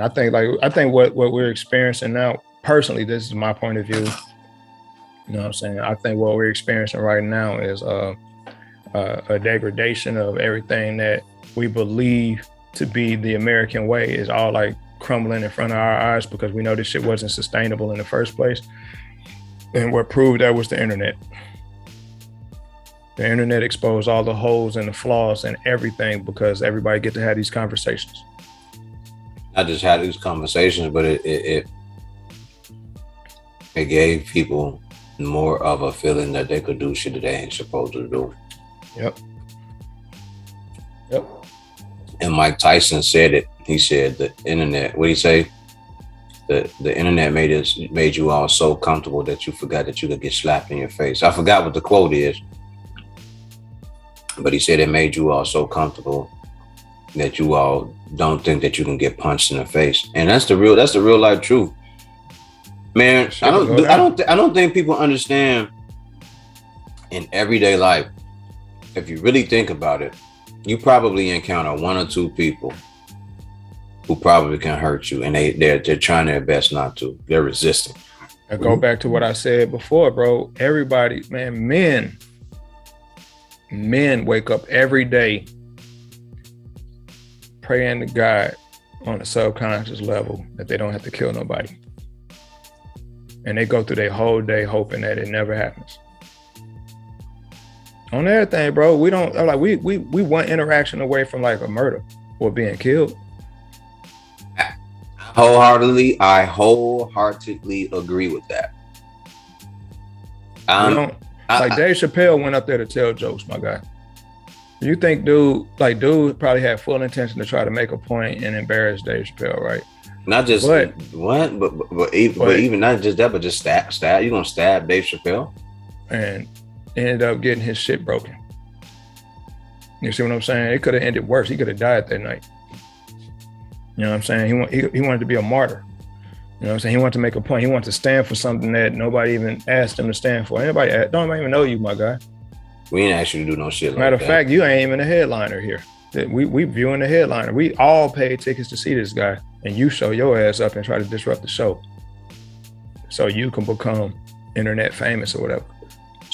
I think what we're experiencing now, personally, this is my point of view. You know what I'm saying? I think what we're experiencing right now is a degradation of everything that we believe to be the American way is all like crumbling in front of our eyes because we know this shit wasn't sustainable in the first place. And what proved that was the internet. The internet exposed all the holes and the flaws and everything because everybody get to have these conversations. Not just had these conversations, but it gave people more of a feeling that they could do shit that they ain't supposed to do. Yep. And Mike Tyson said it. He said the internet, what did he say? The internet made you all so comfortable that you forgot that you could get slapped in your face. I forgot what the quote is. But he said it made you all so comfortable that you all don't think that you can get punched in the face. And that's the real life truth. Man, I don't think people understand in everyday life. If you really think about it, you probably encounter one or two people who probably can hurt you, and they're trying their best not to. They're resisting. I go back to what I said before, bro. Everybody, man, men wake up every day praying to God on a subconscious level that they don't have to kill nobody. And they go through their whole day hoping that it never happens. On everything, bro, we don't like we want interaction away from like a murder or being killed. I wholeheartedly agree with that. Like Dave Chappelle went up there to tell jokes, my guy. You think dude probably had full intention to try to make a point and embarrass Dave Chappelle, right? Not just but even not just that, but just stab. You gonna stab Dave Chappelle? And ended up getting his shit broken. You see what I'm saying? It could have ended worse. He could have died that night. You know what I'm saying? He wanted to be a martyr. You know what I'm saying? He wanted to make a point. He wanted to stand for something that nobody even asked him to stand for. Anybody don't even know you, my guy. We ain't asked you to do no shit like that. Matter of fact, you ain't even a headliner here. We viewing the headliner. We all paid tickets to see this guy, and you show your ass up and try to disrupt the show so you can become internet famous or whatever.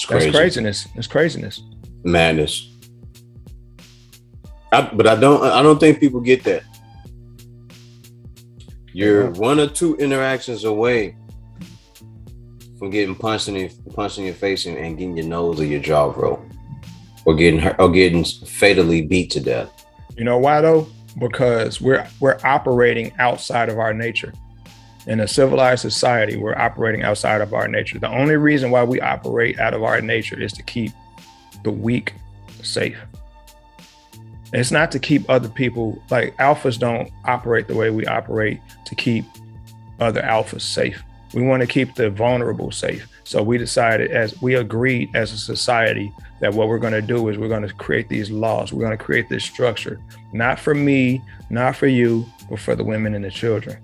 That's craziness. It's craziness. Madness. But I don't think people get that. You're one or two interactions away from getting punched in your face and getting your nose or your jaw broke, or getting fatally beat to death. You know why though? Because we're operating outside of our nature. In a civilized society, we're operating outside of our nature. The only reason why we operate out of our nature is to keep the weak safe. It's not to keep other people, like alphas don't operate the way we operate to keep other alphas safe. We want to keep the vulnerable safe. So we decided, as we agreed as a society, that what we're going to do is we're going to create these laws. We're going to create this structure, not for me, not for you, but for the women and the children.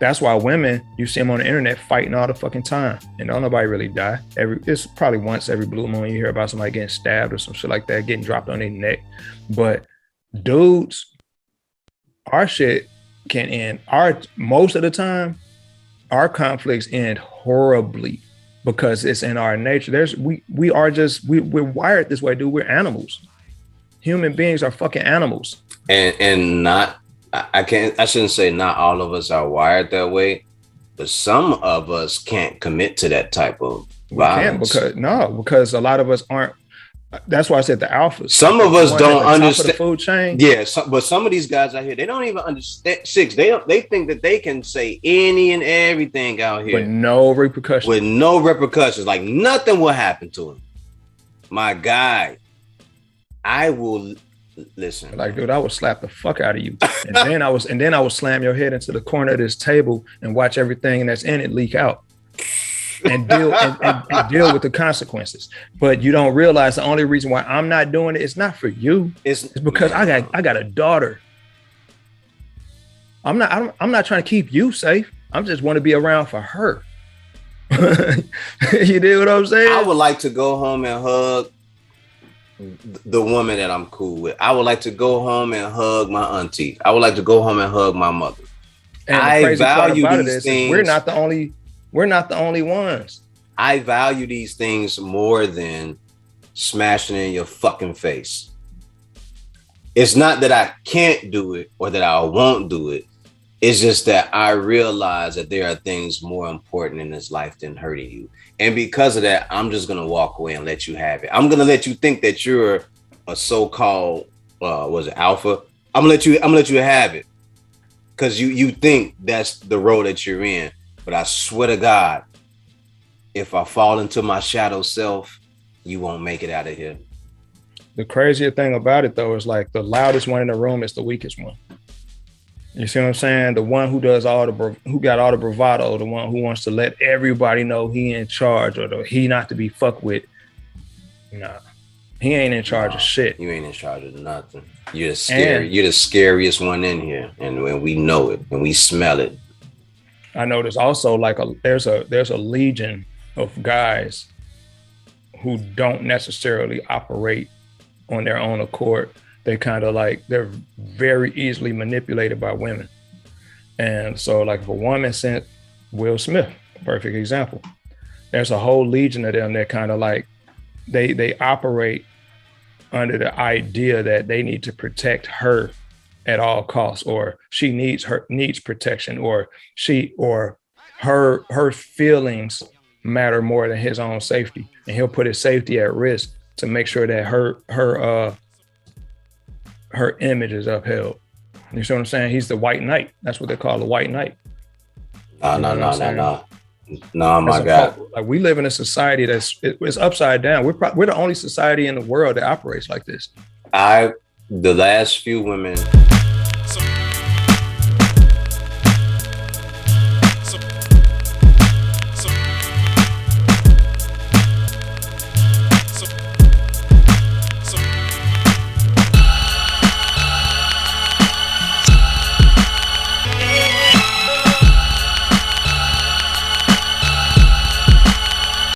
That's why women, you see them on the internet fighting all the fucking time, and don't nobody really die. It's probably once every blue moon you hear about somebody getting stabbed or some shit like that, getting dropped on their neck. But dudes, our shit can end. Most of the time, our conflicts end horribly because it's in our nature. We're wired this way, dude. We're animals. Human beings are fucking animals. And not. I shouldn't say not all of us are wired that way, but some of us can't commit to that type of violence. Because a lot of us aren't. That's why I said the alphas. Some of us don't understand the food chain. Yeah, but some of these guys out here, they don't even understand. They think that they can say any and everything out here with no repercussions. Like nothing will happen to him. My guy, I will. Listen, like, dude, I would slap the fuck out of you, and then I would slam your head into the corner of this table and watch everything that's in it leak out, and deal and deal with the consequences. But you don't realize the only reason why I'm not doing it is not for you. It's because I got a daughter. I'm not trying to keep you safe. I just want to be around for her. You dig what I'm saying? I would like to go home and hug the woman that I'm cool with. I would like to go home and hug my auntie. I would like to go home and hug my mother. And the crazy part about it is we're not the only ones. I value these things more than smashing in your fucking face. It's not that I can't do it or that I won't do it. It's just that I realize that there are things more important in this life than hurting you. And because of that, I'm just going to walk away and let you have it. I'm going to let you think that you're a so-called, alpha? I'm going to let you have it. Because you think that's the road that you're in. But I swear to God, if I fall into my shadow self, you won't make it out of here. The crazier thing about it, though, is like the loudest one in the room is the weakest one. You see what I'm saying? The one who does who got all the bravado, the one who wants to let everybody know he in charge or he not to be fucked with. Nah, he ain't in charge of shit. You ain't in charge of nothing. You're the scariest one in here, and we know it and we smell it. I know there's also like there's a legion of guys who don't necessarily operate on their own accord. They kind of like, they're very easily manipulated by women. And so like if a woman sent Will Smith, perfect example, there's a whole legion of them that kind of like, they operate under the idea that they need to protect her at all costs, or she needs protection, or her feelings matter more than his own safety. And he'll put his safety at risk to make sure that her image is upheld. You see what I'm saying? He's the white knight. That's what they call the white knight. No, my God. Like we live in a society it's upside down. We're the only society in the world that operates like this. The last few women